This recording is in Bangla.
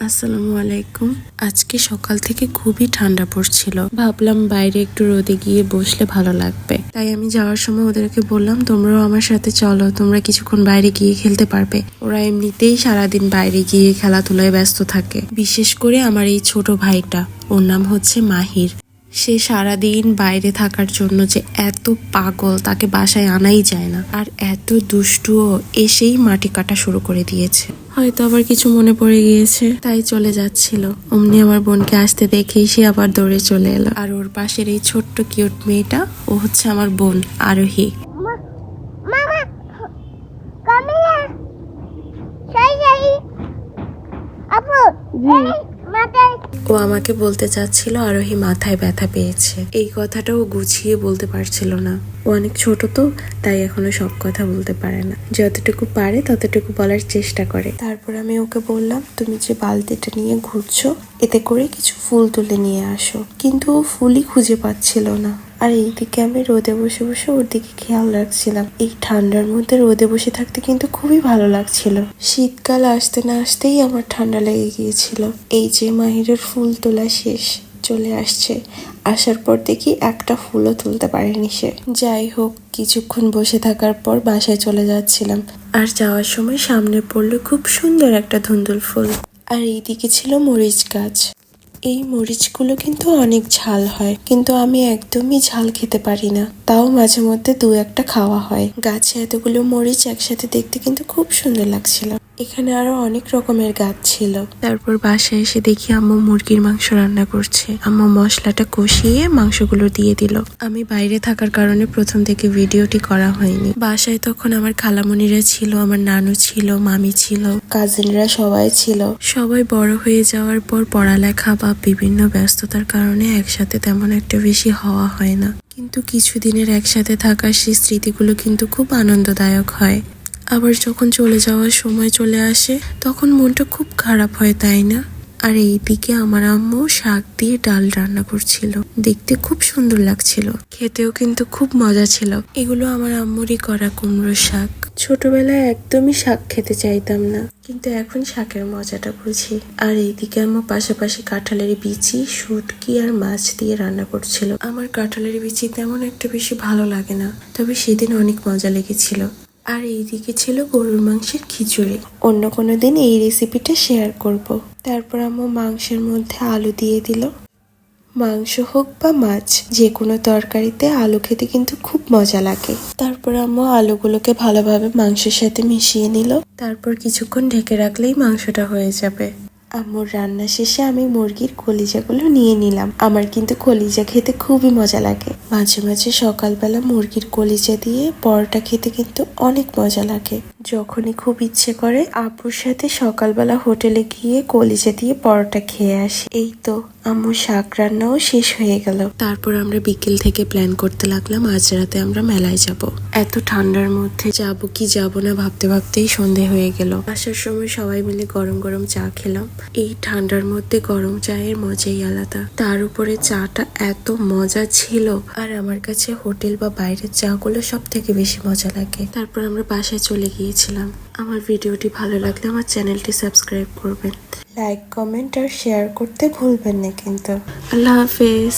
আসসালামু আলাইকুম। আজকে সকাল থেকে খুবই ঠান্ডা পড়ছিল, ভাবলাম বাইরে একটু রোদে গিয়ে বসলে ভালো লাগবে। তাই আমি যাওয়ার সময় ওদেরকে বললাম, তোমরাও আমার সাথে চলো, তোমরা কিছুক্ষণ বাইরে গিয়ে খেলতে পারবে। ওরা এমনিতেই সারাদিন বাইরে গিয়ে খেলাধুলায় ব্যস্ত থাকে, বিশেষ করে আমার এই ছোট ভাইটা, ওর নাম হচ্ছে মাহির। সে সারাদিন বাইরে থাকার জন্য যে এত পাগল, তাকে বাসায় আনাই যায় না। আর এত দুষ্টুও, এসেই মাটি কাটা শুরু করে দিয়েছে। হয়তো আবার কিছু মনে পড়ে গিয়েছে, তাই চলে যাচ্ছিল। অমনি আমার বোনকে আসতে দেখেই সে আবার দৌড়ে চলে এলো। আর ওর পাশের এই ছোট্ট কিউট মেয়েটা, ও হচ্ছে আমার বোন আরোহী। ও আমাকে বলতে চাচ্ছিল আরোহী মাথায় ব্যথা পেয়েছে। এই কথাটা ও গুছিয়ে বলতে পারছিল না। ও অনেক ছোট তো, তাই এখনো সব কথা বলতে পারে না। যতটুকু পারে ততটুকু বলার চেষ্টা করে। তারপর আমি ওকে বললাম, তুমি যে বালতিটা নিয়ে ঘুরছো, এতে করে কিছু ফুল তুলে নিয়ে আসো। কিন্তু ও ফুলই খুঁজে পাচ্ছিল না। আর এইদিকে আমি রোদে বসে বসে ওর দিকে খেয়াল রাখছিলাম। এই ঠান্ডার মধ্যে রোদে বসে থাকতে কিন্তু খুবই ভালো লাগছিল। শীতকাল আসতে না আসতেই আমার ঠান্ডা লেগে গিয়েছিল। এই যে মাহিরের ফুল তোলা শেষ, চলে আসছে। আসার পর দেখি একটা ফুলও তুলতে পারেনি সে। যাই হোক, কিছুক্ষণ বসে থাকার পর বাসায় চলে যাচ্ছিলাম। আর যাওয়ার সময় সামনে পড়লো খুব সুন্দর একটা ধুন্দুল ফুল। আর এইদিকে ছিল মরিচ গাছ। এই মরিচগুলো কিন্তু অনেক ঝাল হয়, কিন্তু আমি একদমই ঝাল খেতে পারি না। তাও মাঝে মধ্যে দু একটা খাওয়া হয়। গাছে এতগুলো মরিচ একসাথে দেখতে কিন্তু খুব সুন্দর লাগছিল। এখানে আরো অনেক রকমের গাছ ছিল। তারপর বাসায় এসে দেখি আম্মু মুরগির মাংস রান্না করছে। আম্মু মশলাটা কষিয়ে মাংসগুলো দিয়ে দিল। আমি বাইরে থাকার কারণে প্রথম থেকে ভিডিওটি করা হয়নি। বাসায় তখন আমার খালামণিরা ছিল, আমার নানু ছিল, মামি ছিল, কাজিনরা সবাই ছিল। সবাই বড় হয়ে যাওয়ার পর পড়ালেখা বা বিভিন্ন ব্যস্ততার কারণে একসাথে তেমন একটা বেশি হওয়া হয় না। কিন্তু কিছুদিনের একসাথে থাকার সেই স্মৃতিগুলো কিন্তু খুব আনন্দদায়ক হয়। আবার যখন চলে যাওয়ার সময় চলে আসে, তখন মনটা খুব খারাপ হয়, তাই না? আর এইদিকে আমার আম্মু শাক দিয়ে ডাল রান্না করছিল। দেখতে খুব সুন্দর লাগছিল, খেতেও কিন্তু খুব মজা ছিল। এগুলো আমার আম্মুরই করা কুমড়ো শাক। ছোটবেলায় একদমই শাক খেতে চাইতাম না, কিন্তু এখন শাকের মজাটা বুঝি। আর এইদিকে আম্মু পাশাপাশি কাঁঠালের বিচি, শুটকি আর মাছ দিয়ে রান্না করছিল। আমার কাঁঠালের বিচি তেমন একটা বেশি ভালো লাগে না, তবে সেদিন অনেক মজা লেগেছিল। আর এইদিকে ছিল গরুর মাংসের খিচুড়ি। অন্য কোনো দিন এই রেসিপিটা শেয়ার করব। তারপর আম্মু মাংসের মধ্যে আলু দিয়ে দিল। মাংস হোক বা মাছ, যে কোনো তরকারিতে আলু খেতে কিন্তু খুব মজা লাগে। তারপর আম্মু আলুগুলোকে ভালোভাবে মাংসের সাথে মিশিয়ে নিল। তারপর কিছুক্ষণ ঢেকে রাখলেই মাংসটা হয়ে যাবে। আম্মুর রান্না শেষে আমি মুরগির কলিজাগুলো নিয়ে নিলাম। আমার কিন্তু কলিজা খেতে খুবই মজা লাগে। মাঝে মাঝে সকালবেলা মুরগির কলিজা দিয়ে পরোটা খেতে কিন্তু অনেক মজা লাগে। যখনই খুব ইচ্ছে করে আব্বুর সাথে সকালবেলা হোটেলে গিয়ে কলিজা দিয়ে পরোটা খেয়ে আসি। এই তো আম্মুর শাক রান্নাও শেষ হয়ে গেল। তারপর আমরা বিকেল থেকে প্ল্যান করতে লাগলাম আজ রাতে আমরা মেলায় যাব। এত ঠান্ডার মধ্যে যাব কি যাব না ভাবতে ভাবতেই সন্ধে হয়ে গেল। আসার সময় সবাই মিলে গরম গরম চা খেলাম। এই ঠান্ডার মধ্যে গরম চায়ের মজাই আলাদা। তার উপরে চাটা এত মজা ছিল। আর আমার কাছে হোটেল বা বাইরের চা গুলো সব থেকে বেশি মজা লাগে। তারপর আমরা বাসায় চলে গিয়েছিলাম। আমার ভিডিওটি ভালো লাগলে আমার চ্যানেলটি সাবস্ক্রাইব করবেন, লাইক, কমেন্ট আর শেয়ার করতে ভুলবেন না কিন্তু। আল্লাহ হাফেজ।